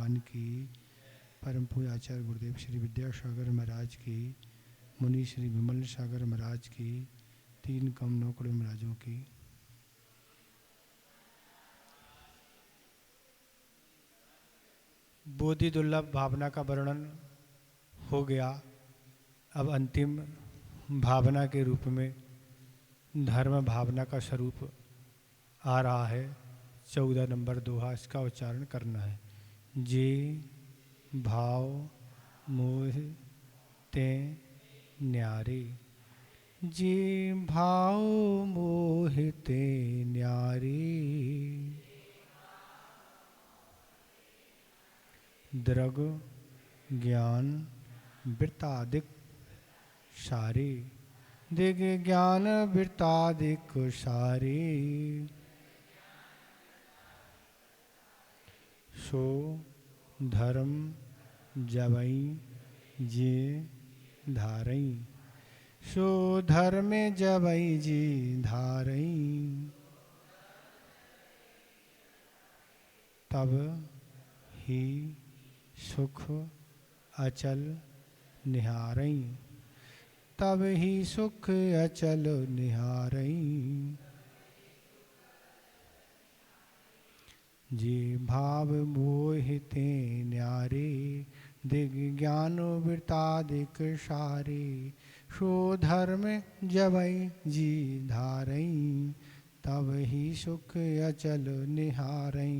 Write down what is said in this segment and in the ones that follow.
भगवान की, परम पूज्य आचार्य गुरुदेव श्री विद्यासागर महाराज की, मुनि श्री विमल सागर महाराज की, तीन कम नौकड़ी महाराजों की। बोधि दुर्लभ भावना का वर्णन हो गया। अब अंतिम भावना के रूप में धर्म भावना का स्वरूप आ रहा है। 14 नंबर दोहा, इसका उच्चारण करना है। जे भाव मोह ते न्यारे, जे भाव मोह ते न्यारे, दृग ज्ञान वृत्तादिक सारे, दिग ज्ञान वृत्तादिक सारे, सो धर्म जबई जे धारई, सो धर्म जबई जे धारई, तब ही सुख अचल निहारई, तब ही सुख अचल निहारई, जे भाव मोह ते न्यारे, दिग ज्ञान वृत्तादिक सारे, सो धर्म जबई जी धारई, तब ही सुख अचल निहारई।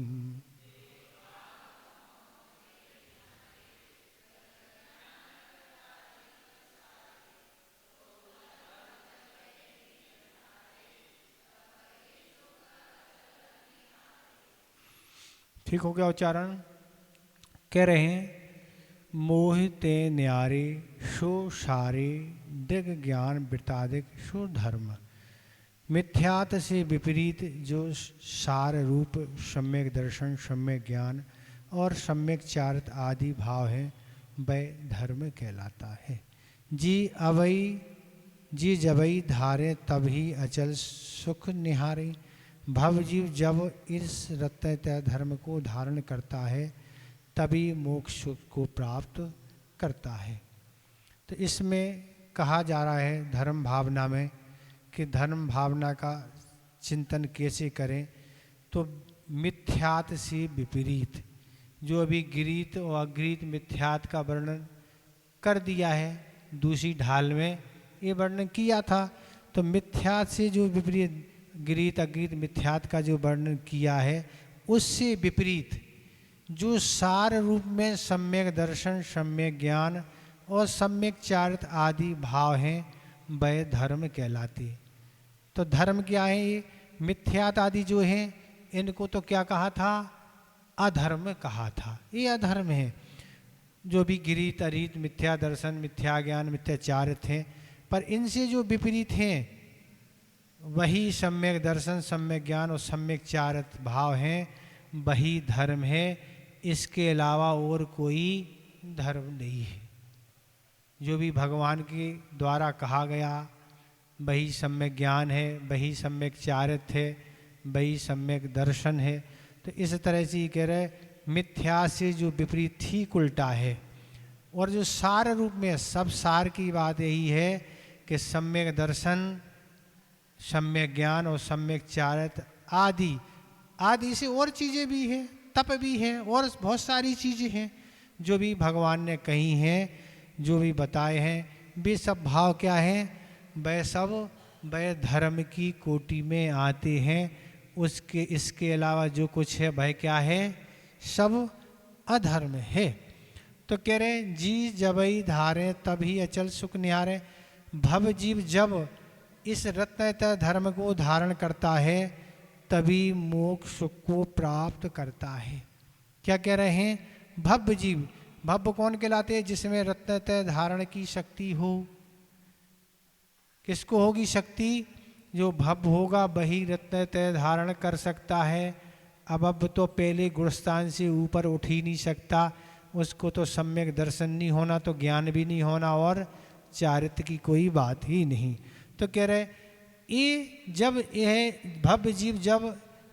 ठीक हो गया उच्चारण? कह रहे हैं मोह ते न्यारे, सो सारे, दिग ज्ञान वृत्तादिक सो धर्म। मिथ्यात से विपरीत जो सार रूप सम्यक दर्शन, सम्यक ज्ञान और सम्यक चारित आदि भाव है, वह धर्म कहलाता है। जी अवई जी जबई धारे, तभी अचल सुख निहारे। भव जीव जब इस रत्नत्रय धर्म को धारण करता है, तभी मोक्ष को प्राप्त करता है। तो इसमें कहा जा रहा है धर्म भावना में कि धर्म भावना का चिंतन कैसे करें। तो मिथ्यात से विपरीत, जो अभी गृहीत और अगृहीत मिथ्यात का वर्णन कर दिया है, दूसरी ढाल में ये वर्णन किया था। तो मिथ्यात से जो विपरीत, गृहीत अगृहीत मिथ्यात का जो वर्णन किया है, उससे विपरीत जो सार रूप में सम्यक दर्शन, सम्यक ज्ञान और सम्यक चारित आदि भाव हैं, वह धर्म कहलाते। तो धर्म क्या है? ये मिथ्यात आदि जो हैं, इनको तो क्या कहा था? अधर्म कहा था। ये अधर्म है। जो भी गृहीत अगृहीत मिथ्या दर्शन, मिथ्या ज्ञान, मिथ्याचारित हैं, पर इनसे जो विपरीत हैं, वही सम्यक दर्शन, सम्यक ज्ञान और सम्यक चारित भाव हैं, वही धर्म है। इसके अलावा और कोई धर्म नहीं है। जो भी भगवान के द्वारा कहा गया, वही सम्यक ज्ञान है, वही सम्यक चारित है, वही सम्यक दर्शन है। तो इस तरह से ये कह रहे मिथ्या से जो विपरीत ठीक उल्टा है। और जो सार रूप में, सब सार की बात यही है कि सम्यक दर्शन, सम्यक ज्ञान और सम्यक चारित आदि आदि से और चीज़ें भी हैं, तप भी है, और बहुत सारी चीज़ें हैं जो भी भगवान ने कही हैं, जो भी बताए हैं, वे सब भाव क्या हैं? वह सब वह धर्म की कोटि में आते हैं। उसके इसके अलावा जो कुछ है वह क्या है? सब अधर्म है। तो कह रहे जी जबई धारे, तभी अचल सुख निहारे। भव जीव जब इस रत्नत्रय धर्म को धारण करता है, तभी मोक्ष सुख को प्राप्त करता है। क्या कह रहे हैं? भव जीव, भव कौन कहलाते हैं? जिसमें रत्नत्रय धारण की शक्ति हो। किसको होगी शक्ति? जो भव होगा वही रत्नत्रय धारण कर सकता है। अब तो पहले गुणस्थान से ऊपर उठ ही नहीं सकता, उसको तो सम्यक दर्शन नहीं होना, तो ज्ञान भी नहीं होना, और चारित्र की कोई बात ही नहीं। तो कह रहे ये जब यह भव्य जीव जब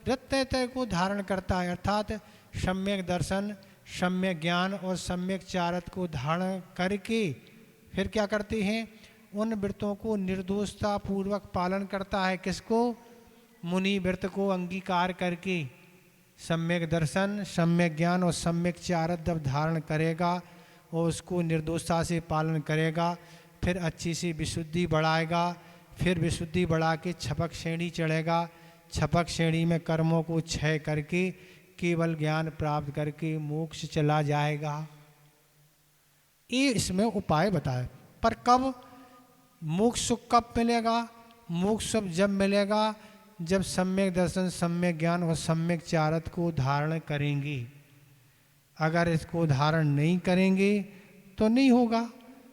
रत्नत्रय को धारण करता है, अर्थात सम्यक दर्शन, सम्यक ज्ञान और सम्यक चारत को धारण करके फिर क्या करते हैं, उन व्रतों को निर्दोषता पूर्वक पालन करता है। किसको? मुनि व्रत को अंगीकार करके सम्यक दर्शन, सम्यक ज्ञान और सम्यक चारत जब धारण करेगा और उसको निर्दोषता से पालन करेगा, फिर अच्छी सी विशुद्धि बढ़ाएगा, फिर विशुद्धि बढ़ा के छपक श्रेणी चढ़ेगा, छपक श्रेणी में कर्मों को क्षय करके केवल ज्ञान प्राप्त करके मोक्ष चला जाएगा। ये इसमें उपाय बताए। पर कब मोक्ष सुख कब मिलेगा? मोक्ष सुख जब मिलेगा जब सम्यक दर्शन, सम्यक ज्ञान और सम्यक चारत को धारण करेंगे। अगर इसको धारण नहीं करेंगे तो नहीं होगा।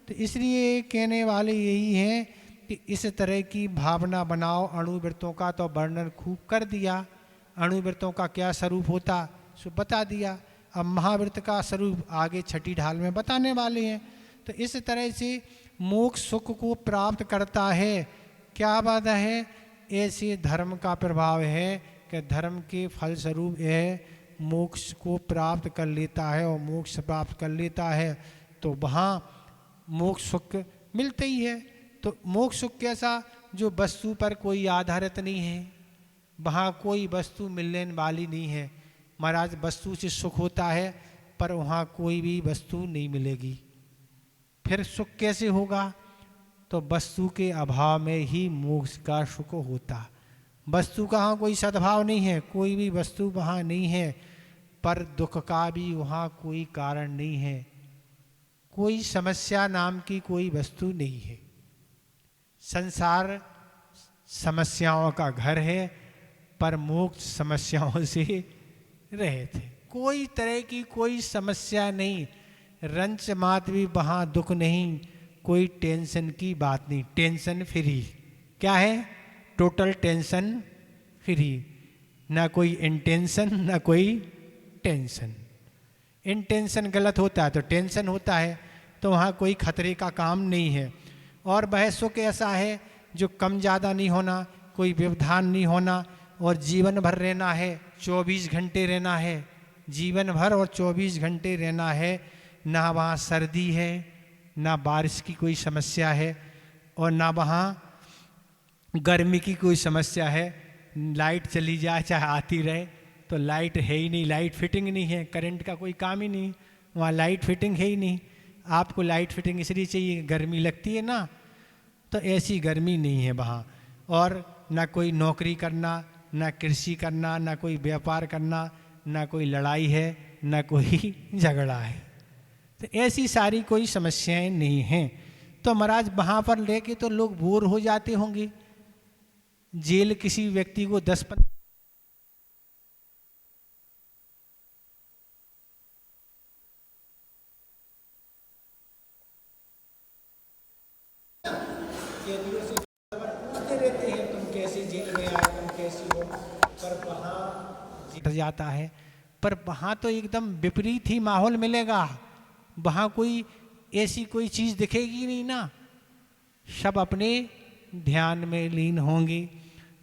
तो इसलिए कहने वाले यही है कि इस तरह की भावना बनाओ। अणुव्रतों का तो वर्णन खूब कर दिया, अणुव्रतों का क्या स्वरूप होता सो बता दिया। अब महाव्रत का स्वरूप आगे छठी ढाल में बताने वाले हैं। तो इस तरह से मोक्ष सुख को प्राप्त करता है। क्या बात है? ऐसे धर्म का प्रभाव है कि धर्म के फलस्वरूप यह मोक्ष को प्राप्त कर लेता है, और मोक्ष प्राप्त कर लेता है तो वहाँ मोक्ष सुख मिलते ही है। तो मोक्ष सुख कैसा? जो वस्तु पर कोई आधारित नहीं है, वहाँ कोई वस्तु मिलने वाली नहीं है। महाराज वस्तु से सुख होता है पर वहाँ कोई भी वस्तु नहीं मिलेगी। फिर सुख कैसे होगा? तो वस्तु के अभाव में ही मोक्ष का सुख होता। वस्तु का वहाँ कोई सद्भाव नहीं है, कोई भी वस्तु वहाँ नहीं है, पर दुख का भी वहाँ कोई कारण नहीं है। कोई समस्या नाम की कोई वस्तु नहीं है। संसार समस्याओं का घर है, पर मोक्ष समस्याओं से रहित है। कोई तरह की कोई समस्या नहीं, रंच मात भी वहाँ दुख नहीं, कोई टेंशन की बात नहीं। Tension free. क्या है? Total tension free. ना कोई इंटेंशन ना कोई टेंशन। इंटेंशन गलत होता है तो टेंशन होता है, तो वहाँ कोई खतरे का काम नहीं है। और वह सुख ऐसा है जो कम ज़्यादा नहीं होना, कोई व्यवधान नहीं होना, और जीवन भर रहना है, 24 घंटे रहना है, जीवन भर और 24 घंटे रहना है। ना वहाँ सर्दी है, ना बारिश की कोई समस्या है, और ना वहाँ गर्मी की कोई समस्या है। लाइट चली जाए चाहे आती रहे तो लाइट है ही नहीं, लाइट फिटिंग नहीं है, करंट का कोई काम ही नहीं, वहाँ लाइट फिटिंग है ही नहीं। आपको लाइट फिटिंग इसलिए चाहिए, गर्मी लगती है ना, तो ऐसी गर्मी नहीं है वहाँ। और ना कोई नौकरी करना, ना कृषि करना, ना कोई व्यापार करना, ना कोई लड़ाई है, ना कोई झगड़ा है। तो ऐसी सारी कोई समस्याएं नहीं हैं। तो महाराज वहाँ पर लेके तो लोग बोर हो जाते होंगे। जेल किसी व्यक्ति को 10-15 पूछते रहते हैं, तुम कैसे जेल में आए, तुम कैसी हो, पर वहाँ जाता है। पर वहाँ तो एकदम विपरीत ही माहौल मिलेगा। वहाँ कोई ऐसी कोई चीज़ दिखेगी नहीं ना, सब अपने ध्यान में लीन होंगे।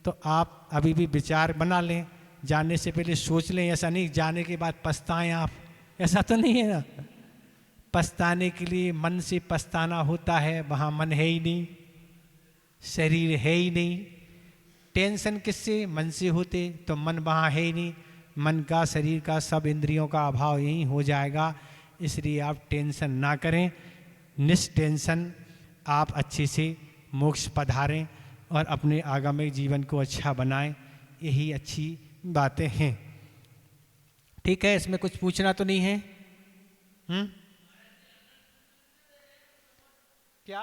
तो आप अभी भी विचार बना लें, जाने से पहले सोच लें। ऐसा नहीं जाने के बाद पछताएं आप, ऐसा तो नहीं है ना। पछताने के लिए मन से पछताना होता है, वहाँ मन है ही नहीं, शरीर है ही नहीं। टेंशन किससे? मन से होते, तो मन वहाँ है ही नहीं। मन का, शरीर का, सब इंद्रियों का अभाव यहीं हो जाएगा। इसलिए आप टेंशन ना करें, निष्टेंशन आप अच्छे से मोक्ष पधारें और अपने आगामी जीवन को अच्छा बनाएं। यही अच्छी बातें हैं। ठीक है, इसमें कुछ पूछना तो नहीं है? क्या?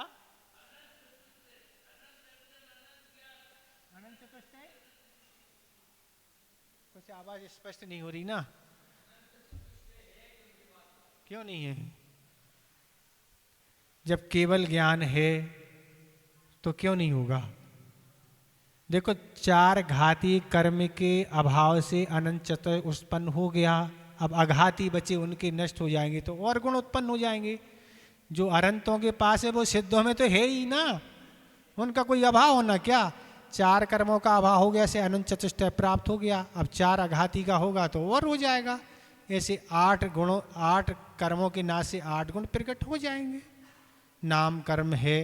अनंत चतुष्टय? कुछ आवाज स्पष्ट नहीं हो रही ना। क्यों नहीं है? जब केवल ज्ञान है तो क्यों नहीं होगा? देखो, 4 घाती कर्म के अभाव से अनंत चतुष्टय उत्पन्न हो गया। अब अघाती बचे, उनके नष्ट हो जाएंगे तो और गुण उत्पन्न हो जाएंगे। जो अनंतों के पास है वो सिद्धों में तो है ही ना, उनका कोई अभाव होना क्या? 4 कर्मों का अभाव हो गया से अनंत चतुष्टय प्राप्त हो गया। अब 4 अघाती का होगा तो और हो जाएगा। ऐसे 8 गुणों 8 कर्मों के नाश से 8 गुण प्रकट हो जाएंगे। नाम कर्म है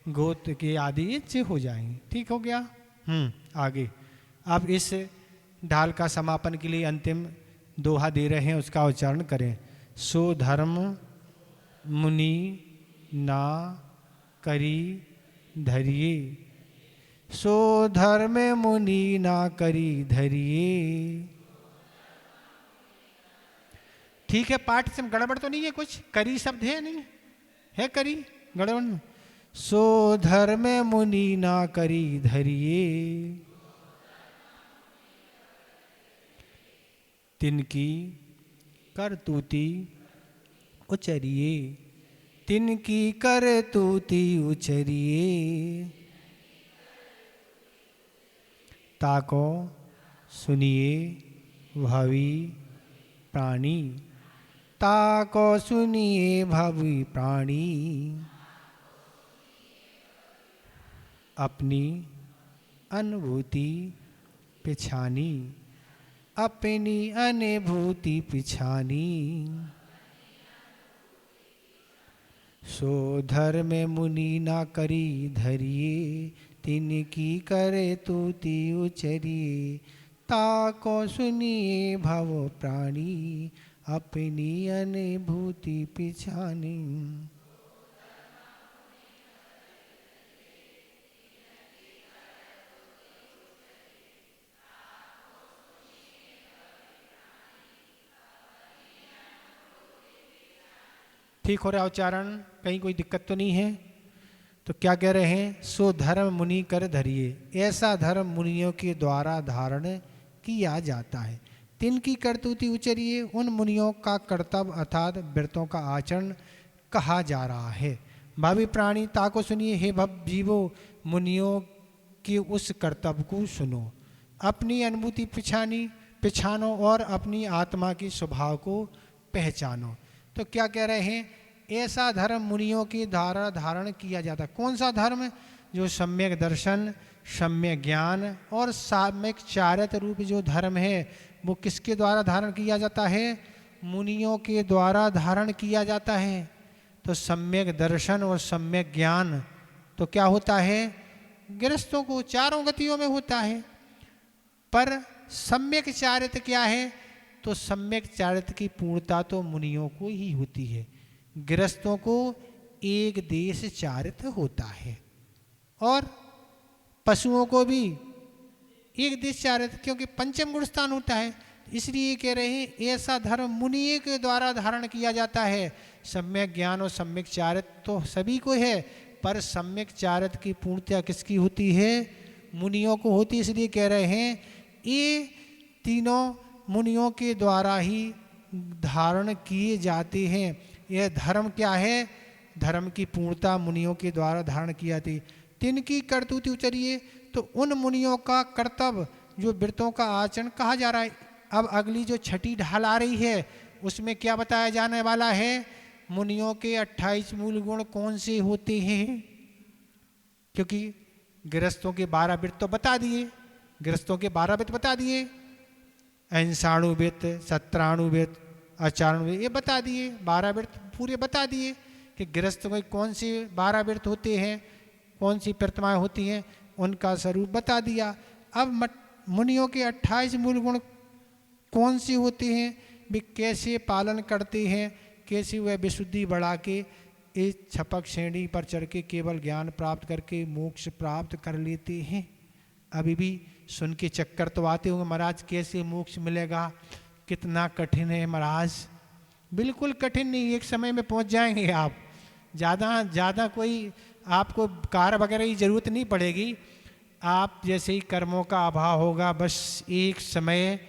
गोत्र के आदि से हो जाएंगे। ठीक हो गया। आगे अब इस ढाल का समापन के लिए अंतिम दोहा दे रहे हैं, उसका उच्चारण करें। सो धर्म मुनि ना करी धरिए, सो धर्म मुनि ना करी धरिए। ठीक है, पाठ से गड़बड़ तो नहीं है कुछ? करी शब्द है नहीं है? करी गड़बड़। सो धर्म मुनि ना करी धरिए, तिनकी करतूती उचरिए, तिनकी करतूती उचरिए। ताको सुनिए भावी प्राणी, ताको सुनिए भावी प्राणी। अपनी अनुभूति पिछानी, अपनी अनुभूति पिछानी। सो धर्म मुनि ना करी धरिए, तिनकी करे तूती उचरिए। ताको सुनिए भव प्राणी, अपनी अनुभूति पिछानी। ठीक हो रहा उच्चारण? कहीं कोई दिक्कत तो नहीं है? तो क्या कह रहे हैं? सो धर्म मुनि कर धरिए, ऐसा धर्म मुनियों के द्वारा धारण किया जाता है। तिनकी करतूती उचरिए, उन मुनियों का कर्तव्य अर्थात व्रतों का आचरण कहा जा रहा है। भावी प्राणी ताको सुनिए, हे भव जीवो मुनियों के उस कर्तव्य को सुनो। अपनी अनुभूति पिछानो और अपनी आत्मा की स्वभाव को पहचानो। तो क्या कह रहे हैं? ऐसा धर्म मुनियों के द्वारा धारण किया जाता है। कौन सा धर्म? जो सम्यक दर्शन, सम्यक ज्ञान और साम्यक चारित्र रूप जो धर्म है, वो किसके द्वारा धारण किया जाता है? मुनियों के द्वारा धारण किया जाता है। तो सम्यक दर्शन और सम्यक ज्ञान तो क्या होता है? गृहस्थों को चारों गतियों में होता है। पर सम्यक चारित्र क्या है? तो सम्यक चारित्र की पूर्णता तो मुनियों को ही होती है। गृहस्थों को एक देश चारित्र होता है और पशुओं को भी एक देश चारित्र, क्योंकि पंचम गुण स्थान होता है। इसलिए कह रहे हैं ऐसा धर्म मुनियों के द्वारा धारण किया जाता है। सम्यक ज्ञान और सम्यक चारित्र तो सभी को है, पर सम्यक चारित्र की पूर्णता किसकी होती है? मुनियों को होती है। इसलिए कह रहे हैं ये तीनों मुनियों के द्वारा ही धारण किए जाते हैं। यह धर्म क्या है? धर्म की पूर्णता मुनियों के द्वारा धारण की जाती है। तिनकी करतूती उचरिए, तो उन मुनियों का कर्तव्य जो व्रतों का आचरण कहा जा रहा है। अब अगली जो छठी ढाल आ रही है उसमें क्या बताया जाने वाला है? मुनियों के 28 मूल गुण कौन से होते हैं? क्योंकि गृहस्थों के 12 व्रत तो बता दिए, गृहस्थों के 12 व्रत बता दिए, अहिंसाणु व्रत, सत्राणु व्रत, आचारण व्रत, ये बता दिए। 12 व्रत पूरे बता दिए कि गृहस्थों के कौन से 12 व्रत होते हैं, कौन सी प्रतिमाएं होती हैं, उनका स्वरूप बता दिया। अब मुनियों के 28 मूल गुण कौन से होते हैं, वे कैसे पालन करते हैं, कैसे वह विशुद्धि बढ़ा के इस छपक श्रेणी पर चढ़ के केवल ज्ञान प्राप्त करके मोक्ष प्राप्त कर लेते हैं। अभी भी सुन के चक्कर तो आते होंगे, महाराज कैसे मोक्ष मिलेगा, कितना कठिन है महाराज। बिल्कुल कठिन नहीं, एक समय में पहुंच जाएंगे आप। ज़्यादा कोई आपको कार्य वगैरह की जरूरत नहीं पड़ेगी। आप जैसे ही कर्मों का अभाव होगा, बस एक समय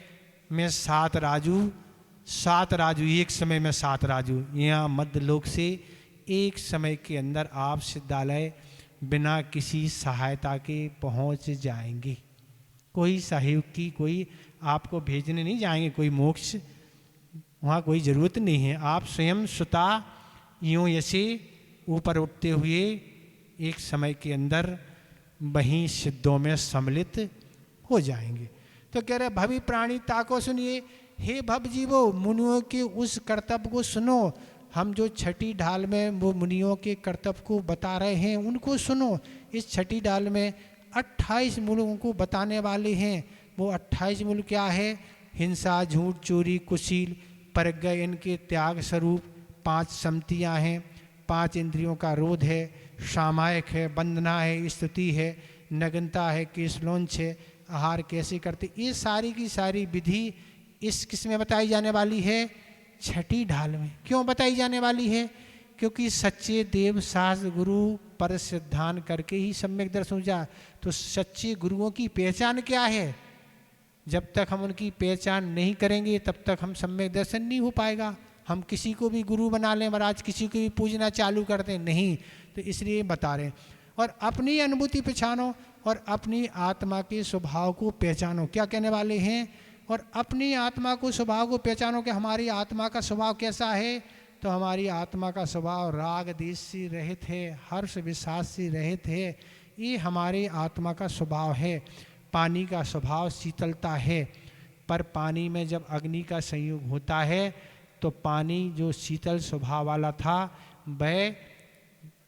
में 7 राजू एक समय में 7 राजू यहाँ मध्य लोक से एक समय के अंदर आप सिद्धालय बिना किसी सहायता के पहुंच जाएंगे। कोई सहयोग की कोई आपको भेजने नहीं जाएंगे, कोई मोक्ष वहाँ कोई ज़रूरत नहीं है। आप स्वयं सुता यूँ ऐसे ऊपर उठते हुए एक समय के अंदर वहीं सिद्धों में सम्मिलित हो जाएंगे। तो कह रहे भवि प्राणी ताको सुनिए, हे भव जीवो, मुनियों के उस कर्तव्य को सुनो। हम जो छठी ढाल में वो मुनियों के कर्तव्य को बता रहे हैं उनको सुनो। इस छठी ढाल में 28 मूलों को बताने वाले हैं। वो 28 मूल क्या है? हिंसा, झूठ, चोरी, कुशील, परिग्रह, इनके त्याग स्वरूप 5 सम्मतियाँ हैं, 5 इंद्रियों का रोध है, सामायिक है, वंदना है, स्तुति है, नग्नता है, केशलोंच है, आहार कैसे करते, ये सारी की सारी विधि इस किस में बताई जाने वाली है? छठी ढाल में। क्यों बताई जाने वाली है? क्योंकि सच्चे देव शास्त्र गुरु पर सिद्धान करके ही सम्यक दर्शन हो जा। तो सच्चे गुरुओं की पहचान क्या है? जब तक हम उनकी पहचान नहीं करेंगे तब तक हम सम्यक दर्शन नहीं हो पाएगा। हम किसी को भी गुरु बना लें महाराज, किसी को भी पूजना चालू कर दें, नहीं। तो इसलिए बता रहे हैं। और अपनी अनुभूति पहचानो और अपनी आत्मा के स्वभाव को पहचानो। क्या कहने वाले हैं? और अपनी आत्मा को स्वभाव को पहचानो कि हमारी आत्मा का स्वभाव कैसा है। तो हमारी आत्मा का स्वभाव राग द्वेष से रहित है, हर्ष विषाद से रहित है। ये हमारी आत्मा का स्वभाव है। पानी का स्वभाव शीतलता है, पर पानी में जब अग्नि का संयोग होता है तो पानी जो शीतल स्वभाव वाला था वह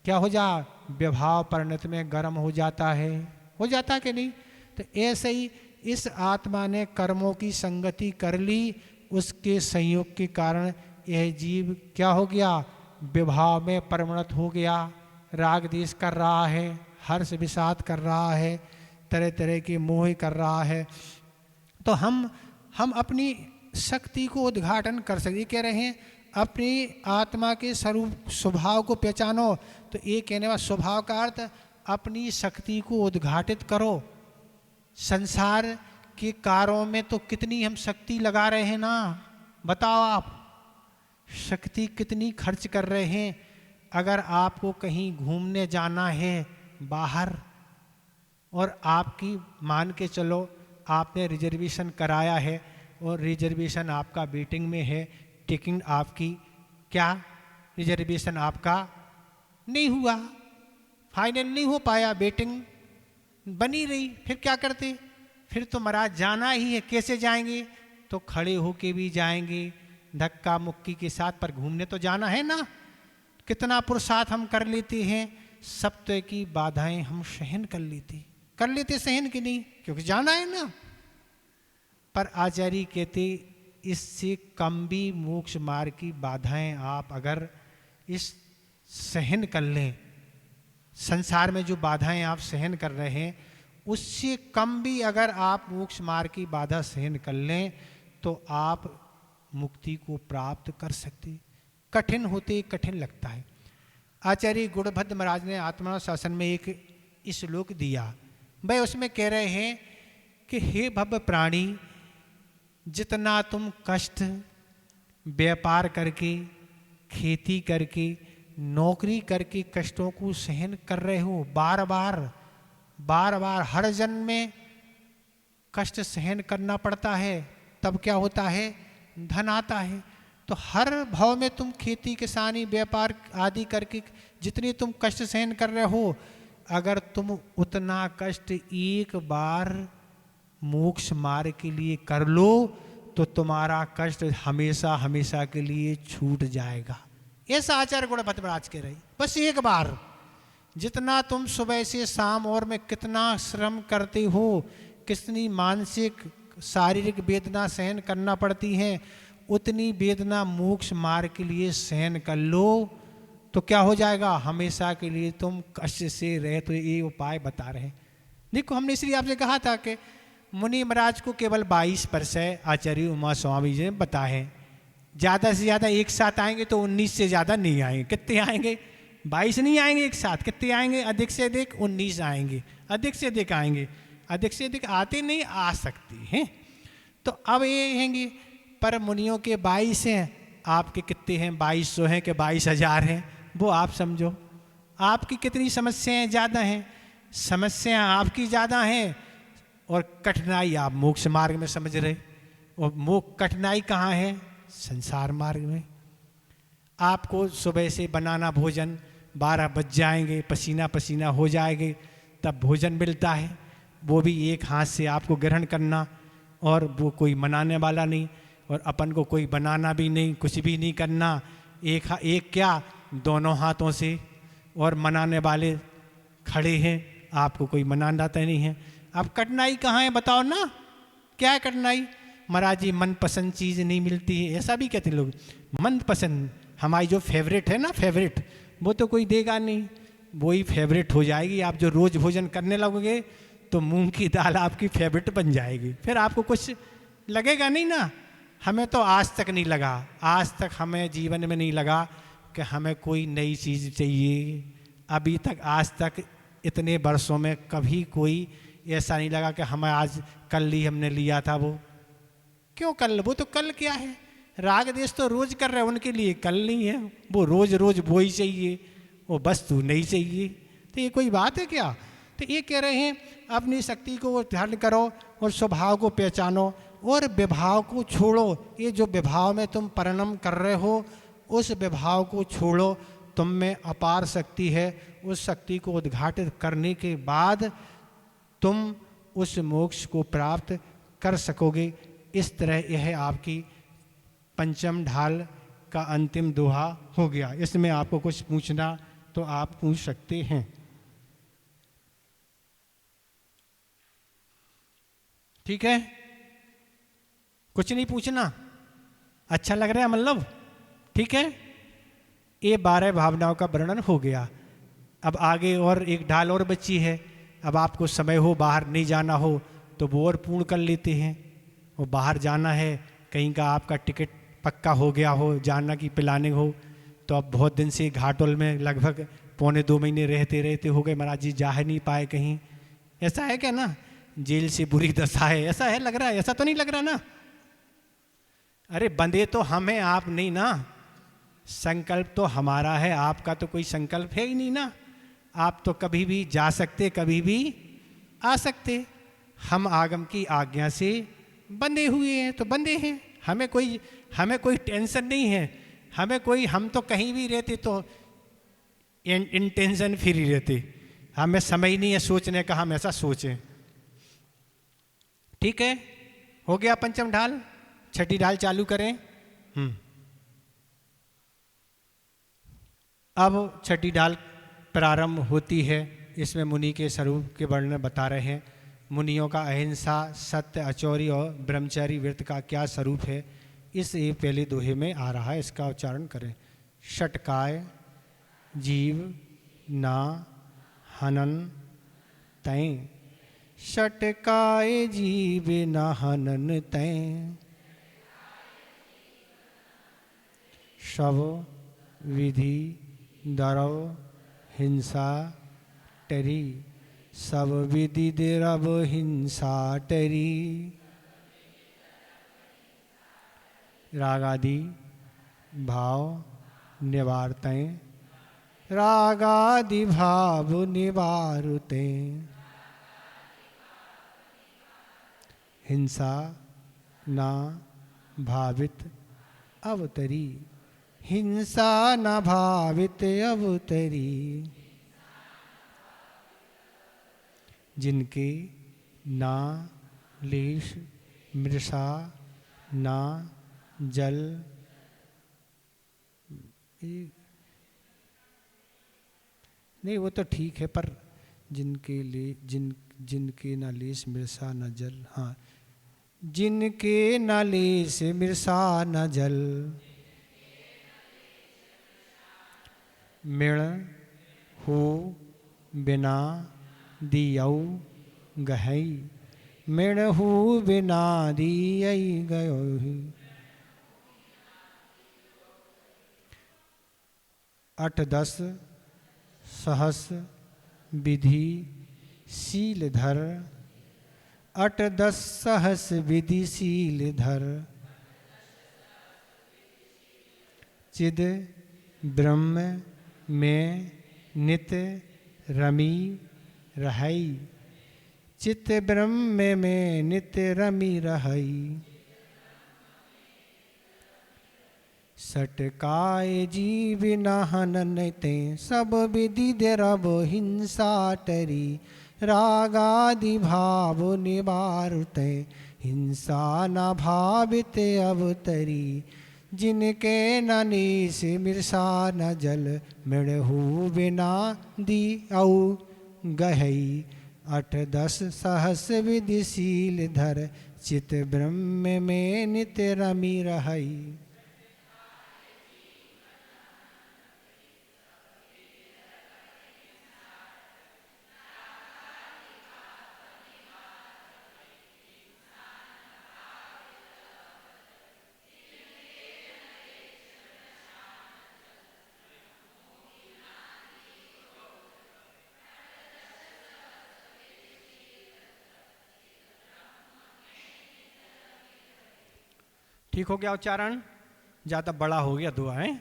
क्या हो जा, विभाव परिणत में गर्म हो जाता है। हो जाता कि नहीं? तो ऐसे ही इस आत्मा ने कर्मों की संगति कर ली, उसके संयोग के कारण यह जीव क्या हो गया? विभाव में परिणत हो गया, राग द्वेष कर रहा है, हर्ष विषाद कर रहा है, तरह तरह के मोह कर रहा है। तो हम अपनी शक्ति को उद्घाटन कर सकते। ये कह रहे हैं अपनी आत्मा के स्वरूप स्वभाव को पहचानो। तो ये कहने वाला स्वभाव का अर्थ अपनी शक्ति को उद्घाटित करो। संसार के कार्यों में तो कितनी हम शक्ति लगा रहे हैं ना, बताओ आप शक्ति कितनी खर्च कर रहे हैं। अगर आपको कहीं घूमने जाना है बाहर और आपकी मान के चलो आपने रिजर्वेशन कराया है और रिजर्वेशन आपका वेटिंग में है, टिकट आपकी क्या रिजर्वेशन आपका नहीं हुआ, फाइनल नहीं हो पाया, वेटिंग बनी रही, फिर क्या करते? फिर तो महाराज जाना ही है। कैसे जाएंगे? तो खड़े होके भी जाएंगे, धक्का मुक्की के साथ, पर घूमने तो जाना है ना। कितना पुरुषार्थ हम कर लेते हैं, सब तरह की बाधाएं हम सहन कर लेते सहन की नहीं, क्योंकि जाना है ना। पर आचार्य कहते इससे कम भी मोक्ष मार्ग की बाधाएं आप अगर इस सहन कर लें, संसार में जो बाधाएं आप सहन कर रहे हैं उससे कम भी अगर आप मोक्ष मार्ग की बाधा सहन कर लें तो आप मुक्ति को प्राप्त कर सकते। कठिन होते कठिन लगता है। आचार्य गुणभद्र महाराज ने आत्मा शासन में एक श्लोक दिया, वह उसमें कह रहे हैं कि हे भव प्राणी, जितना तुम कष्ट व्यापार करके, खेती करके, नौकरी करके कष्टों को सहन कर रहे हो, बार बार हर जन्म में कष्ट सहन करना पड़ता है, तब क्या होता है? धन आता है। तो हर भाव में तुम खेती किसानी व्यापार आदि करके जितने तुम कष्ट सहन कर रहे हो, अगर तुम उतना कष्ट एक बार मोक्ष मार्ग के लिए कर लो तो तुम्हारा कष्ट हमेशा हमेशा के लिए छूट जाएगा। ऐसा आचार्य गुणभद्र महाराज कह रहे। बस एक बार जितना तुम सुबह से शाम और में कितना श्रम करते हो, कितनी मानसिक शारीरिक वेदना सहन करना पड़ती है, उतनी वेदना मोक्ष मार्ग के लिए सहन कर लो तो क्या हो जाएगा? हमेशा के लिए तुम कष्ट से रहे। तो ये उपाय बता रहे हैं। देखो हमने इसलिए आपसे कहा था कि मुनि महाराज को केवल 22 वर्ष आचार्य उमा स्वामी जी ने बताए, ज़्यादा से ज़्यादा एक साथ आएंगे तो 19 से ज़्यादा नहीं आएंगे। कितने आएंगे? 22 नहीं आएंगे एक साथ। कितने आएंगे? अधिक से अधिक 19 आएंगे, अधिक से अधिक आएंगे, अधिक से अधिक आते नहीं, आ सकते हैं। तो अब ये रहेंगे, पर मुनियों के 22 हैं, आपके कितने हैं? 2200 हैं कि 22,000 हैं, वो आप समझो। आपकी कितनी समस्याएं ज़्यादा हैं? समस्याएं आपकी ज़्यादा हैं और कठिनाई आप मोक्ष मार्ग में समझ रहे। और कठिनाई कहाँ है? संसार मार्ग में। आपको सुबह से बनाना भोजन 12 बज जाएंगे, पसीना पसीना हो जाएंगे, तब भोजन मिलता है, वो भी एक हाथ से आपको ग्रहण करना, और वो कोई मनाने वाला नहीं। और अपन को कोई बनाना भी नहीं, कुछ भी नहीं करना, एक क्या दोनों हाथों से, और मनाने वाले खड़े हैं, आपको कोई मनाना तो नहीं है। अब कठिनाई कहाँ है बताओ ना, क्या है कठिनाई? महाराज जी मनपसंद चीज़ नहीं मिलती है, ऐसा भी कहते लोग। मनपसंद हमारी जो फेवरेट है ना, फेवरेट, वो तो कोई देगा नहीं, वही फेवरेट हो जाएगी। आप जो रोज़ भोजन करने लगोगे तो मूंग की दाल आपकी फेवरेट बन जाएगी, फिर आपको कुछ लगेगा नहीं ना। हमें तो आज तक नहीं लगा, आज तक हमें जीवन में नहीं लगा कि हमें कोई नई चीज़ चाहिए। अभी तक, आज तक, इतने वर्षों में कभी कोई ऐसा नहीं लगा कि हमें आज कल ही हमने लिया था वो। क्यों कल? वो तो कल क्या है, राग देश तो रोज कर रहे हैं, उनके लिए कल नहीं है, वो रोज रोज वो ही चाहिए, वो वस्तु नहीं चाहिए। तो ये कोई बात है क्या? तो ये कह रहे हैं अपनी शक्ति को ध्यान करो और स्वभाव को पहचानो और विभाव को छोड़ो। ये जो विभाव में तुम परिणम कर रहे हो, उस विभाव को छोड़ो। तुम में अपार शक्ति है, उस शक्ति को उद्घाटित करने के बाद तुम उस मोक्ष को प्राप्त कर सकोगे। इस तरह यह आपकी पंचम ढाल का अंतिम दोहा हो गया। इसमें आपको कुछ पूछना तो आप पूछ सकते हैं। ठीक है, कुछ नहीं पूछना? अच्छा लग रहा है मतलब? ठीक है, ये 12 भावनाओं का वर्णन हो गया। अब आगे और एक ढाल और बची है। अब आपको समय हो, बाहर नहीं जाना हो तो वो और पूर्ण कर लेते हैं। वो बाहर जाना है, कहीं का आपका टिकट पक्का हो गया हो, जाना की प्लानिंग हो, तो अब बहुत दिन से घाटोल में लगभग 1.25 महीने रहते रहते हो गए, महाराज जी जा ही नहीं पाए कहीं। ऐसा है क्या ना? जेल से बुरी दशा है, ऐसा है लग रहा है? ऐसा तो नहीं लग रहा ना? अरे बंदे तो हम हैं, आप नहीं ना। संकल्प तो हमारा है, आपका तो कोई संकल्प है ही नहीं ना। आप तो कभी भी जा सकते, कभी भी आ सकते। हम आगम की आज्ञा से बंधे हुए हैं तो बंधे हैं। हमें कोई टेंशन नहीं है, हम तो कहीं भी रहते तो इन टेंशन फ्री रहते। हमें समय ही नहीं है सोचने का, हम ऐसा सोचें। ठीक है, हो गया पंचम ढाल। छठी ढाल चालू करें। अब छठी ढाल प्रारंभ होती है। इसमें मुनि के स्वरूप के वर्णन बता रहे हैं। मुनियों का अहिंसा, सत्य, अचौरी और ब्रह्मचारी व्रत का क्या स्वरूप है, इस ये पहले दोहे में आ रहा है। इसका उच्चारण करें। षटकाय जीव ना हनन तैं, षटकाय जीव ना हनन तैं, शव विधि दरव हिंसा टरी, सब विधि दरव हिंसा टरी। रागादि भाव निवारतें, रागादि भाव निवारतें, हिंसा ना भावित अवतरी, हिंसा न भावित अवतरी। जिनके ना लेश मृषा ना जल, नहीं वो तो ठीक है, पर जिनके ना लेश मृषा न जल, हाँ, जिनके ना लेश मृषा न जल, मिण हो बिना दियऊ गहई, मिण हो बिना दियई गयो। 8-10 सहस विधि शील धर, 8-10 सहस विधि शील धर, चिद ब्रह्म में नित रमी रहई, चित ब्रह्म में नित रमी रहई। सटकाय जीव न हनन तें, सब विधि दरव हिंसा टरी, रागादि भाव निवारतें, हिंसा न भावित अवतरी। जिनके न नीस मिर्सा न जल मृहु बिना दी औ गहई। 8-10 सहस विधिशील धर चित ब्रह्म में नित्य रमी रहई। ठीक हो गया उच्चारण? ज़्यादा बड़ा हो गया दुआएं।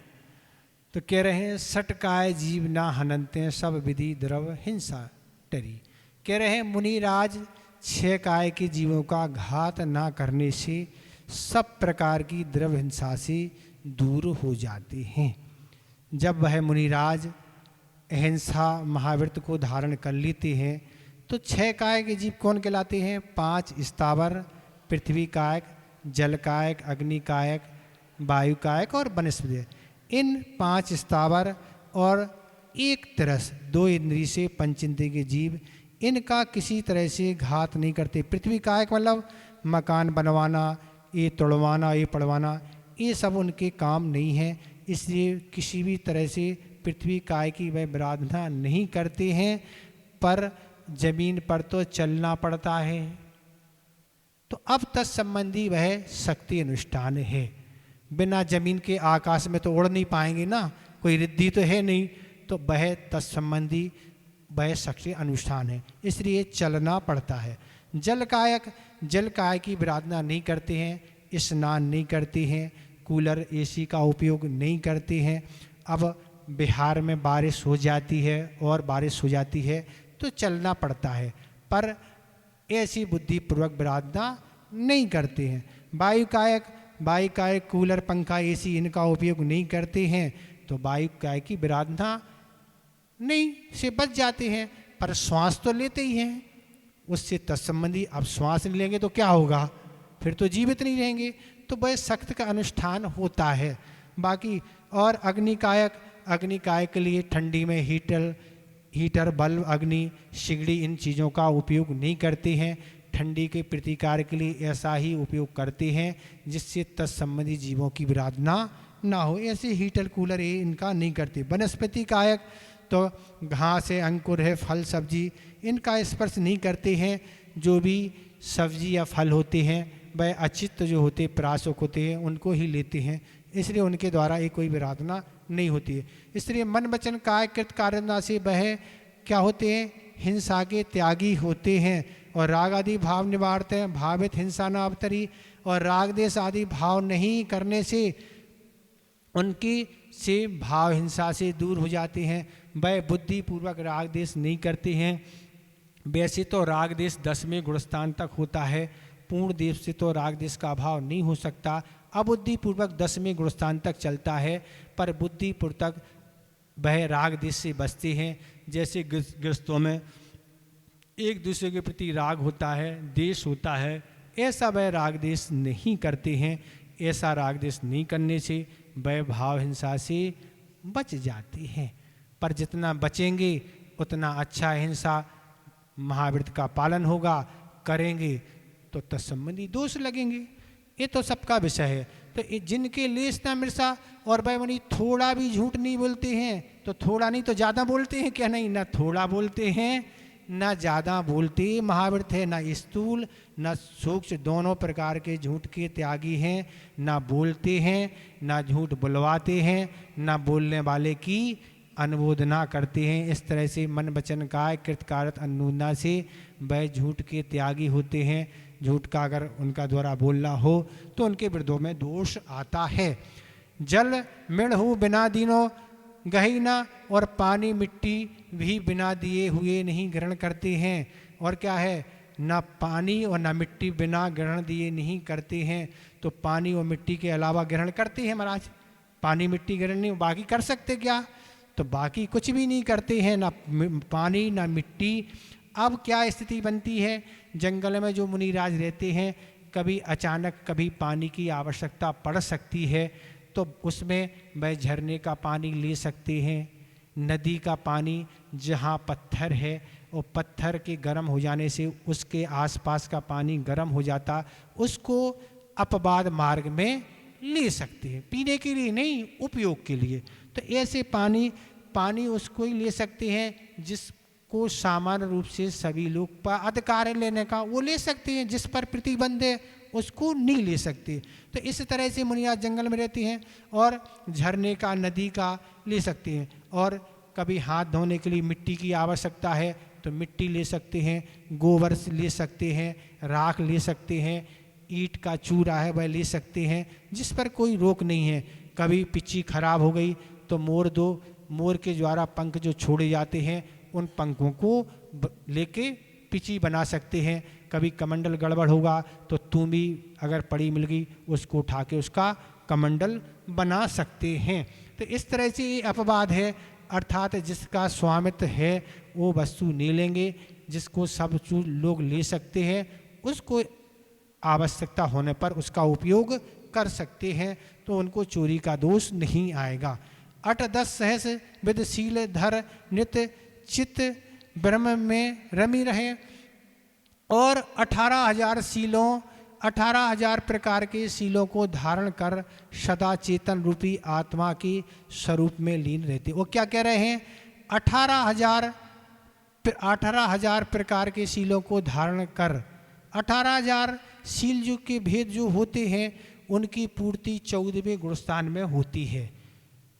तो कह रहे हैं सटकाय जीव ना हननते सब विधि द्रव हिंसा टरी। कह रहे हैं मुनिराज 6 काय के जीवों का घात ना करने से सब प्रकार की द्रव हिंसा से दूर हो जाते हैं। जब वह मुनिराज अहिंसा महाव्रत को धारण कर लेते हैं तो 6 काय के जीव कौन कहलाते हैं? 5 स्थावर, पृथ्वी कायक, जल कायक, अग्नि कायक, वायु कायक और वनस्पति। इन 5 स्थावर और 1 तरस 2 इंद्रिय से पंचेंद्रिय के जीव इनका किसी तरह से घात नहीं करते। पृथ्वी कायक मतलब मकान बनवाना, ये तोड़वाना, ये पड़वाना, ये सब उनके काम नहीं है, इसलिए किसी भी तरह से पृथ्वी काय की वह आराधना नहीं करते हैं। पर जमीन पर तो चलना पड़ता है, तो अब तत्संबंधी वह शक्ति अनुष्ठान है। बिना जमीन के आकाश में तो उड़ नहीं पाएंगे ना, कोई रिद्धि तो है नहीं, तो वह तत्संबंधी वह शक्ति अनुष्ठान है, इसलिए चलना पड़ता है। जल कायक, जल काय की आराधना नहीं करते हैं, स्नान नहीं करते हैं, कूलर एसी का उपयोग नहीं करते हैं। अब बिहार में बारिश हो जाती है और बारिश हो जाती है तो चलना पड़ता है, पर ऐसी बुद्धिपूर्वक आराधना नहीं करते हैं। वायु कायक, वायु कायक कूलर पंखा एसी इनका उपयोग नहीं करते हैं, तो वायु कायक की आराधना नहीं से बच जाते हैं, पर श्वास तो लेते ही हैं, उससे तत्संबंधी। अब श्वास नहीं लेंगे तो क्या होगा? फिर तो जीवित नहीं रहेंगे, तो वह सख्त का अनुष्ठान होता है। बाकी और अग्नि कायक, अग्नि कायक के लिए ठंडी में हीटर, बल्ब, अग्नि, सिगड़ी इन चीज़ों का उपयोग नहीं करते हैं। ठंडी के प्रतिकार के लिए ऐसा ही उपयोग करते हैं जिससे तत्संबंधी जीवों की आराधना ना हो। ऐसे हीटर कूलर ये इनका नहीं करते। वनस्पति कायक तो घास है, अंकुर है, फल सब्जी इनका स्पर्श नहीं करते हैं। जो भी सब्जी या फल होते हैं वह अचित जो होते पराशक होते हैं उनको ही लेते हैं, इसलिए उनके द्वारा ये कोई आराधना नहीं होती है। इसलिए मन वचन काय कृत कारना से वह क्या होते हैं? हिंसा के त्यागी होते हैं और राग आदि भाव निवारते हैं। भावित हिंसा न अवतरी, और राग देश आदि भाव नहीं करने से उनकी से भाव हिंसा से दूर हो जाते हैं। वह बुद्धिपूर्वक राग देश नहीं करते हैं। वैसे तो राग देश 10वें गुणस्थान तक होता है, पूर्ण देश से तो राग देश का अभाव नहीं हो सकता। अबुद्धिपूर्वक 10वें गुणस्थान तक चलता है, पर बुद्धिपूर्वक वह राग देश से बचते हैं। जैसे गृहस्थों में एक दूसरे के प्रति राग होता है, देश होता है, ऐसा वह राग देश नहीं करते हैं। ऐसा राग देश नहीं करने से वह भाव हिंसा से बच जाते हैं। पर जितना बचेंगे उतना अच्छा हिंसा महाव्रत का पालन होगा। करेंगे तो तत्संबंधी दोष लगेंगे, ये तो सबका विषय है। तो जिनके लेस ना मिर्सा और भाई मनी थोड़ा भी झूठ नहीं बोलते हैं, तो थोड़ा नहीं तो ज़्यादा बोलते हैं क्या? नहीं, ना थोड़ा बोलते हैं ना ज़्यादा बोलते। महाव्रत है ना स्थूल ना सूक्ष्म, दोनों प्रकार के झूठ के त्यागी हैं। ना बोलते हैं ना झूठ बुलवाते हैं, ना बोलने वाले की अनुमोदना करते हैं। इस तरह से मन वचन काय कृतकारत अनुमोदना से वह झूठ के त्यागी होते हैं। झूठ का अगर उनका द्वारा बोलना हो तो उनके विरुद्ध में दोष आता है। जल मृण हो बिना दीनो गही ना, और पानी मिट्टी भी बिना दिए हुए नहीं ग्रहण करते हैं। और क्या है? ना पानी और ना मिट्टी बिना ग्रहण दिए नहीं करते हैं। तो पानी और मिट्टी के अलावा ग्रहण करते हैं महाराज? पानी मिट्टी ग्रहण नहीं, बाकी कर सकते क्या? तो बाकी कुछ भी नहीं करते हैं, ना पानी ना मिट्टी। अब क्या स्थिति बनती है? जंगल में जो मुनिराज रहते हैं कभी अचानक कभी पानी की आवश्यकता पड़ सकती है तो उसमें वह झरने का पानी ले सकते हैं। नदी का पानी जहाँ पत्थर है और पत्थर के गर्म हो जाने से उसके आसपास का पानी गर्म हो जाता, उसको अपवाद मार्ग में ले सकते हैं, पीने के लिए नहीं, उपयोग के लिए। तो ऐसे पानी उसको ही ले सकते हैं जिसको सामान्य रूप से सभी लोग पर अधिकार लेने का वो ले सकते हैं, जिस पर प्रतिबंध है उसको नहीं ले सकते। तो इस तरह से मुनियाज जंगल में रहते हैं और झरने का, नदी का ले सकते हैं। और कभी हाथ धोने के लिए मिट्टी की आवश्यकता है तो मिट्टी ले सकते हैं, गोबर ले सकते हैं, राख ले सकते हैं, ईंट का चूरा है वह ले सकते हैं, जिस पर कोई रोक नहीं है। कभी पिच्ची खराब हो गई तो मोर के द्वारा पंख जो छोड़े जाते हैं उन पंखों को लेके पिची बना सकते हैं। कभी कमंडल गड़बड़ होगा तो तूंबी अगर पड़ी मिल गई उसको उठा के उसका कमंडल बना सकते हैं। तो इस तरह से ये अपवाद है, अर्थात जिसका स्वामित्व है वो वस्तु नहीं लेंगे, जिसको सब लोग ले सकते हैं उसको आवश्यकता होने पर उसका उपयोग कर सकते हैं, तो उनको चोरी का दोष नहीं आएगा। 8-10 सहस विदशील धर नित्य चित्त ब्रह्म में रमी रहे। और 18,000 प्रकार के शीलों को धारण कर सदा चेतन रूपी आत्मा के स्वरूप में लीन रहते। वो क्या कह रहे हैं? 18,000 प्रकार के शीलों को धारण कर, 18,000 शील जो के भेद जो होते हैं उनकी पूर्ति 14वें गुणस्थान में होती है।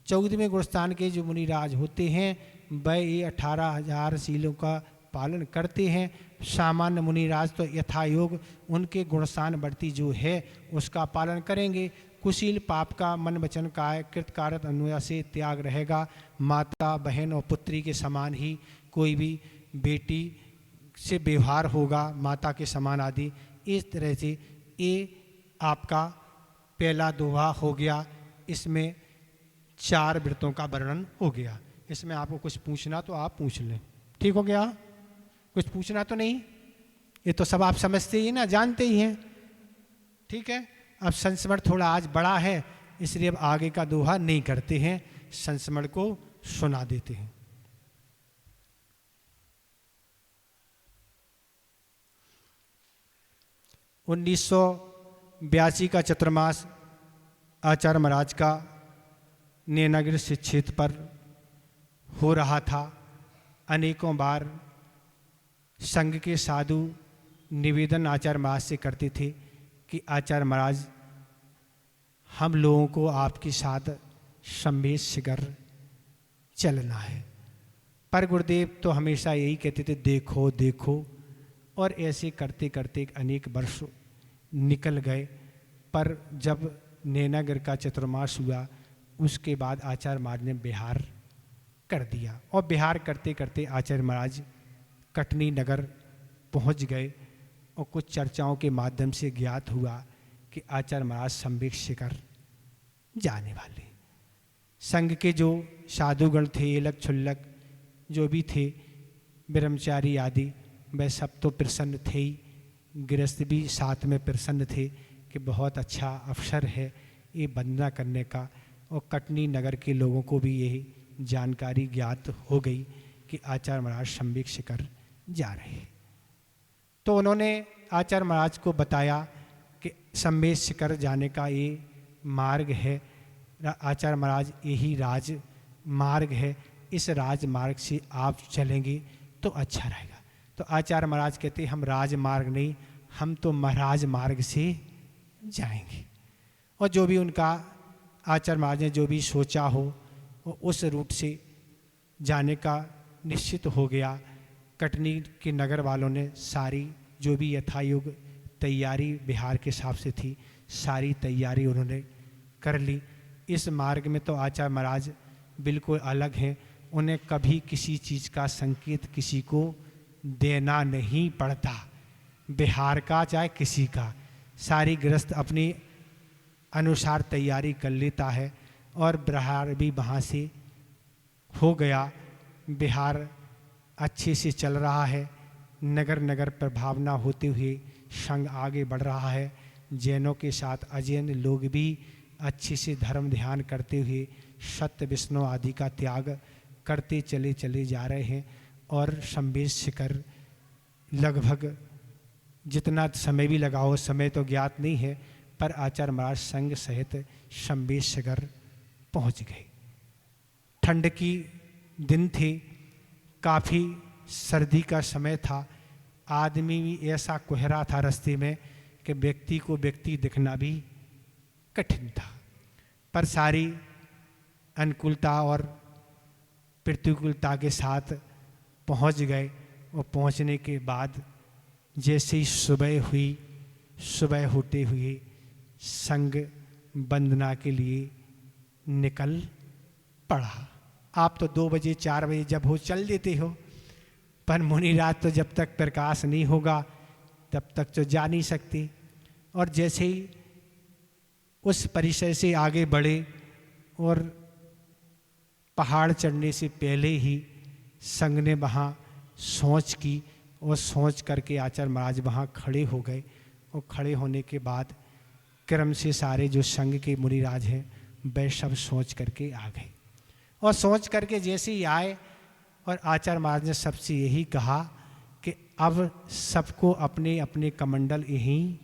14वें गुणस्थान के जो मुनिराज होते हैं वह ये 18,000 शीलों का पालन करते हैं। सामान्य मुनिराज तो यथायोग उनके गुणस्थान बढ़ती जो है उसका पालन करेंगे। कुशील पाप का मन वचन काय कृतकारत अनुया से त्याग रहेगा। माता बहन और पुत्री के समान ही कोई भी बेटी से व्यवहार होगा, माता के समान आदि। इस तरह से ये आपका पहला दोहा हो गया। इसमें 4 व्रतों का वर्णन हो गया। इसमें आपको कुछ पूछना तो आप पूछ लें। ठीक हो गया? कुछ पूछना तो नहीं? ये तो सब आप समझते ही ना, जानते ही हैं। ठीक है, अब संस्मरण थोड़ा आज बड़ा है इसलिए अब आगे का दोहा नहीं करते हैं, संस्मरण को सुना देते हैं। उन्नीस 1982 का चतुर्मास आचार्य महाराज का नैनागिरी से क्षेत्र पर हो रहा था। अनेकों बार संघ के साधु निवेदन आचार्य महाराज से करते थे कि आचार्य महाराज हम लोगों को आपके साथ सम्मेश शिखर चलना है। पर गुरुदेव तो हमेशा यही कहते थे देखो देखो, और ऐसे करते करते अनेक वर्ष निकल गए। पर जब नैनागिरी का चतुर्मास हुआ उसके बाद आचार्य महाराज ने बिहार कर दिया, और बिहार करते करते आचार्य महाराज कटनी नगर पहुंच गए। और कुछ चर्चाओं के माध्यम से ज्ञात हुआ कि आचार्य महाराज सम्मेश शिखर जाने वाले। संघ के जो साधुगण थे, एलक छुल्लक जो भी थे, ब्रह्मचारी आदि, वह सब तो प्रसन्न थे ही, गृहस्थ भी साथ में प्रसन्न थे कि बहुत अच्छा अवसर है ये वंदना करने का। और कटनी नगर के लोगों को भी यही जानकारी ज्ञात हो गई कि आचार्य महाराज सम्मेश शिखर जा रहे हैं। तो उन्होंने आचार्य महाराज को बताया कि सम्मेश शिखर जाने का ये मार्ग है। आचार्य महाराज यही राज मार्ग है, इस राजमार्ग से आप चलेंगे तो अच्छा रहेगा। तो आचार्य महाराज कहते हम राजमार्ग नहीं, हम तो महाराज मार्ग से जाएंगे। और जो भी उनका आचार्य महाराज ने जो भी सोचा हो उस रूट से जाने का निश्चित हो गया। कटनी के नगर वालों ने सारी जो भी यथायोग तैयारी बिहार के हिसाब से थी, सारी तैयारी उन्होंने कर ली। इस मार्ग में तो आचार्य महाराज बिल्कुल अलग हैं, उन्हें कभी किसी चीज़ का संकेत किसी को देना नहीं पड़ता, बिहार का चाहे किसी का। सारी गृहस्थ अपनी अनुसार तैयारी कर लेता है और बिहार भी वहाँ से हो गया। बिहार अच्छे से चल रहा है, नगर नगर प्रभावना होते हुए संघ आगे बढ़ रहा है। जैनों के साथ अजैन लोग भी अच्छे से धर्म ध्यान करते हुए सत्य विष्णु आदि का त्याग करते चले जा रहे हैं। और संवेद शिखर लगभग जितना समय भी लगा हो, समय तो ज्ञात नहीं है, पर आचार्य महाराज संघ सहित संवेद शिखर पहुँच गए। ठंड की दिन थे, काफ़ी सर्दी का समय था, आदमी भी ऐसा कोहरा था रास्ते में कि व्यक्ति को व्यक्ति दिखना भी कठिन था। पर सारी अनुकूलता और प्रतिकूलता के साथ पहुंच गए। और पहुंचने के बाद जैसे ही सुबह हुई, सुबह होते हुए संघ वंदना के लिए निकल पड़ा। आप तो 2 बजे 4 बजे जब हो चल देते हो, पर मुनिराज तो जब तक प्रकाश नहीं होगा तब तक तो जा नहीं सकते। और जैसे ही उस परिसर से आगे बढ़े और पहाड़ चढ़ने से पहले ही संघ ने वहाँ सोच की, और सोच करके आचार्य महाराज वहाँ खड़े हो गए। और खड़े होने के बाद क्रम से सारे जो संघ के मुनिराज हैं वह सब सोच करके आ गए। और सोच करके जैसे ही आए, और आचार्य महाराज ने सबसे यही कहा कि अब सबको अपने अपने कमंडल यहीं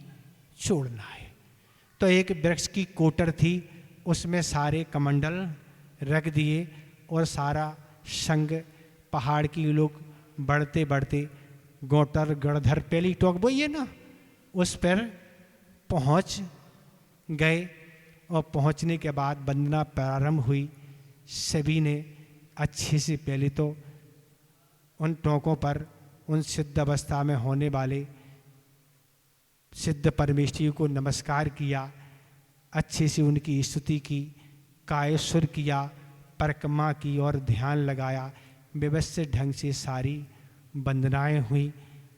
छोड़ना है। तो एक वृक्ष की कोटर थी, उसमें सारे कमंडल रख दिए और सारा संघ पहाड़ की लोग बढ़ते बढ़ते गोटर गढ़धर पहली टोक बोई है ना, उस पर पहुंच गए। और पहुंचने के बाद वंदना प्रारंभ हुई। सभी ने अच्छे से पहले तो उन टोकों पर उन सिद्ध अवस्था में होने वाले सिद्ध परमेश्वरी को नमस्कार किया, अच्छे से उनकी स्तुति की, कायस्वर किया, परिक्रमा की और ध्यान लगाया। व्यवस्थित ढंग से सारी वंदनाएं हुई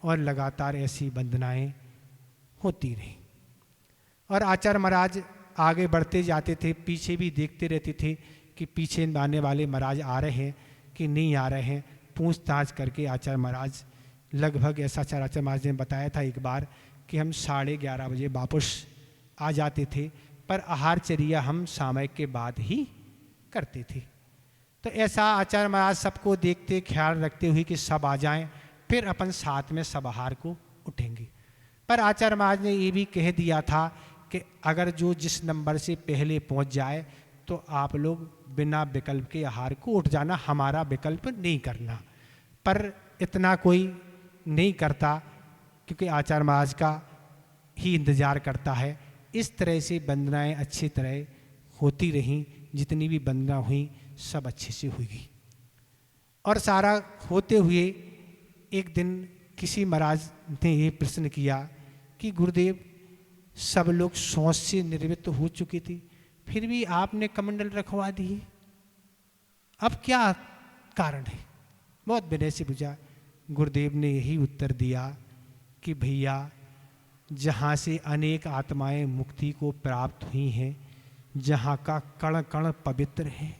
और लगातार ऐसी वंदनाएं होती रहीं। और आचार्य महाराज आगे बढ़ते जाते थे, पीछे भी देखते रहते थे कि पीछे आने वाले महाराज आ रहे हैं कि नहीं आ रहे हैं। पूछताछ करके आचार्य महाराज लगभग ऐसा आचार्य महाराज ने बताया था एक बार कि हम 11:30 बजे वापस आ जाते थे, पर आहारचर्या हम सामयिक के बाद ही करते थे। तो ऐसा आचार्य महाराज सबको देखते, ख्याल रखते हुए कि सब आ जाएं, फिर अपन साथ में सब आहार को उठेंगे। पर आचार्य महाराज ने ये भी कह दिया था कि अगर जो जिस नंबर से पहले पहुंच जाए तो आप लोग बिना विकल्प के आहार को उठ जाना, हमारा विकल्प नहीं करना। पर इतना कोई नहीं करता क्योंकि आचार्य महाराज का ही इंतजार करता है। इस तरह से वंदनाएं अच्छी तरह होती रहीं, जितनी भी वंदना हुई सब अच्छे से हुई। और सारा होते हुए एक दिन किसी महाराज ने ये प्रश्न किया कि गुरुदेव सब लोग सोच से निर्वृत्त हो चुके थे, फिर भी आपने कमंडल रखवा दिए, अब क्या कारण है? बहुत विनय से पूछा। गुरुदेव ने यही उत्तर दिया कि भैया जहाँ से अनेक आत्माएं मुक्ति को प्राप्त हुई हैं, जहाँ का कण कण पवित्र है,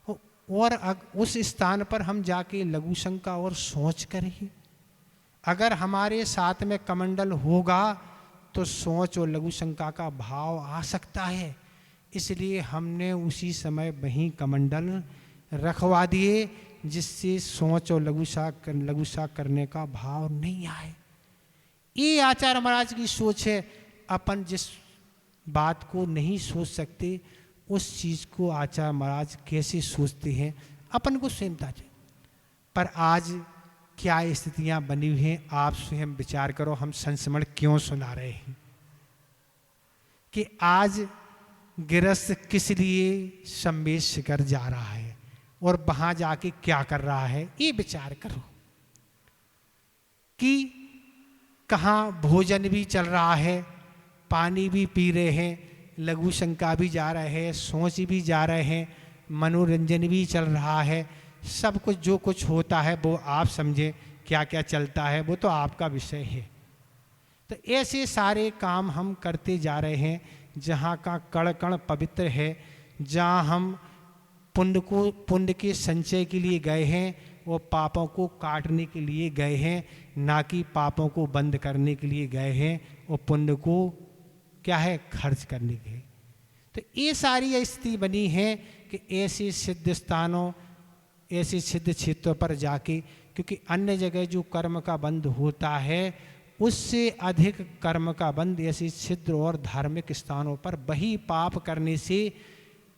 और उस स्थान पर हम जाके लघु शंका और सोच करें। अगर हमारे साथ में कमंडल होगा तो सोच और लघु शंका का भाव आ सकता है, इसलिए हमने उसी समय वहीं कमंडल रखवा दिए जिससे सोच और लघुशा करने का भाव नहीं आए। ये आचार्य महाराज की सोच है। अपन जिस बात को नहीं सोच सकते उस चीज़ को आचार्य महाराज कैसे सोचते हैं, अपन को स्वयं ताजे। पर आज क्या स्थितियां बनी हुई हैं, आप स्वयं विचार करो। हम संस्मरण क्यों सुना रहे हैं कि आज गृहस्थ किस लिए संवेद शिखर जा रहा है और वहां जाके क्या कर रहा है, ये विचार करो कि कहाँ भोजन भी चल रहा है, पानी भी पी रहे हैं, लघु शंका भी जा रहे हैं, सोच भी जा रहे हैं, मनोरंजन भी चल रहा है। सब कुछ जो कुछ होता है वो आप समझें, क्या क्या चलता है वो तो आपका विषय है। तो ऐसे सारे काम हम करते जा रहे हैं जहाँ का कण कण पवित्र है, जहाँ हम पुण्य के संचय के लिए गए हैं वो पापों को काटने के लिए गए हैं, ना कि पापों को बंद करने के लिए गए हैं और पुण्य को क्या है खर्च करने के। तो ये सारी स्थिति बनी है कि ऐसे सिद्ध स्थानों, ऐसे सिद्ध क्षेत्रों पर जाके, क्योंकि अन्य जगह जो कर्म का बंध होता है उससे अधिक कर्म का बंध ऐसे सिद्ध और धार्मिक स्थानों पर वही पाप करने से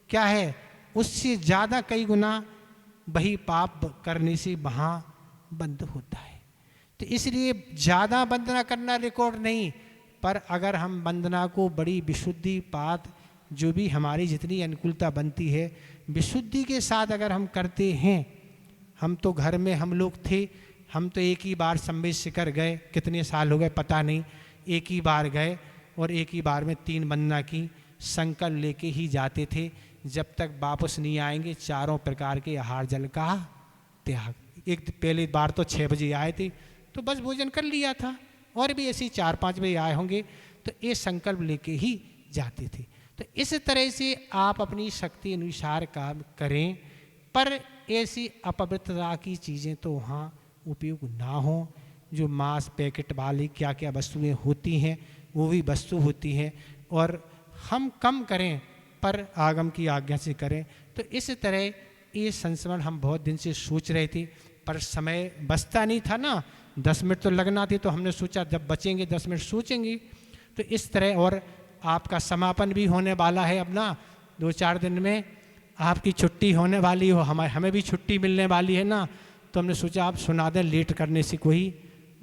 क्या है, उससे ज़्यादा कई गुना वही पाप करने से वहाँ बंद होता है। तो इसलिए ज़्यादा वंदना करना रिकॉर्ड नहीं, पर अगर हम वंदना को बड़ी विशुद्धि पात जो भी हमारी जितनी अनुकूलता बनती है विशुद्धि के साथ अगर हम करते हैं। हम तो घर में हम लोग थे, हम तो एक ही बार संवेश शिखर गए, कितने साल हो गए पता नहीं, एक ही बार गए और एक ही बार में 3 वंदना की, संकल्प लेके ही जाते थे जब तक वापस नहीं आएंगे चारों प्रकार के आहार जल का त्याग। एक पहली बार तो 6 बजे आए थे तो बस भोजन कर लिया था, और भी ऐसे 4-5 बजे आए होंगे, तो ये संकल्प लेके ही जाते थे। तो इस तरह से आप अपनी शक्ति अनुसार काम करें, पर ऐसी अपवित्रता की चीज़ें तो वहाँ उपयोग ना हो। जो मांस पैकेट वाली क्या क्या वस्तुएं होती हैं वो भी वस्तु होती हैं, और हम कम करें पर आगम की आज्ञा से करें। तो इस तरह ये संस्मरण हम बहुत दिन से सोच रहे थे, पर समय बचता नहीं था ना, 10 मिनट तो लगना थी, तो हमने सोचा जब बचेंगे 10 मिनट सोचेंगे। तो इस तरह, और आपका समापन भी होने वाला है, अब ना 2-4 दिन में आपकी छुट्टी होने वाली हो, हमें भी छुट्टी मिलने वाली है ना, तो हमने सोचा आप सुना दें, लेट करने से कोई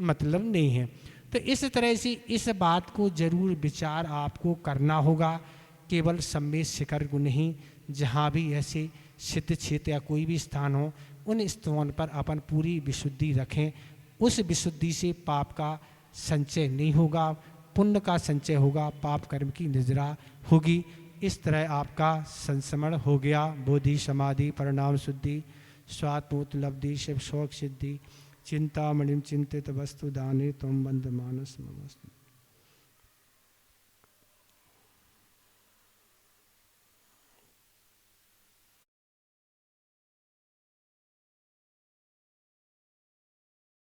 मतलब नहीं है। तो इस तरह से इस बात को जरूर विचार आपको करना होगा, केवल संवेश शिखर को नहीं, जहाँ भी ऐसे सिद्ध क्षेत्र या कोई भी स्थान हो उन स्थान पर अपन पूरी विशुद्धि रखें। उस विशुद्धि से पाप का संचय नहीं होगा, पुण्य का संचय होगा, पाप कर्म की निजरा होगी। इस तरह आपका संस्मरण हो गया। बोधि समाधि परिणाम शुद्धि स्वात्मोत लब्धि शिव शोक सिद्धि चिंतामणिम चिंतित वस्तु दाने तुम बंद मानस ममस्तु।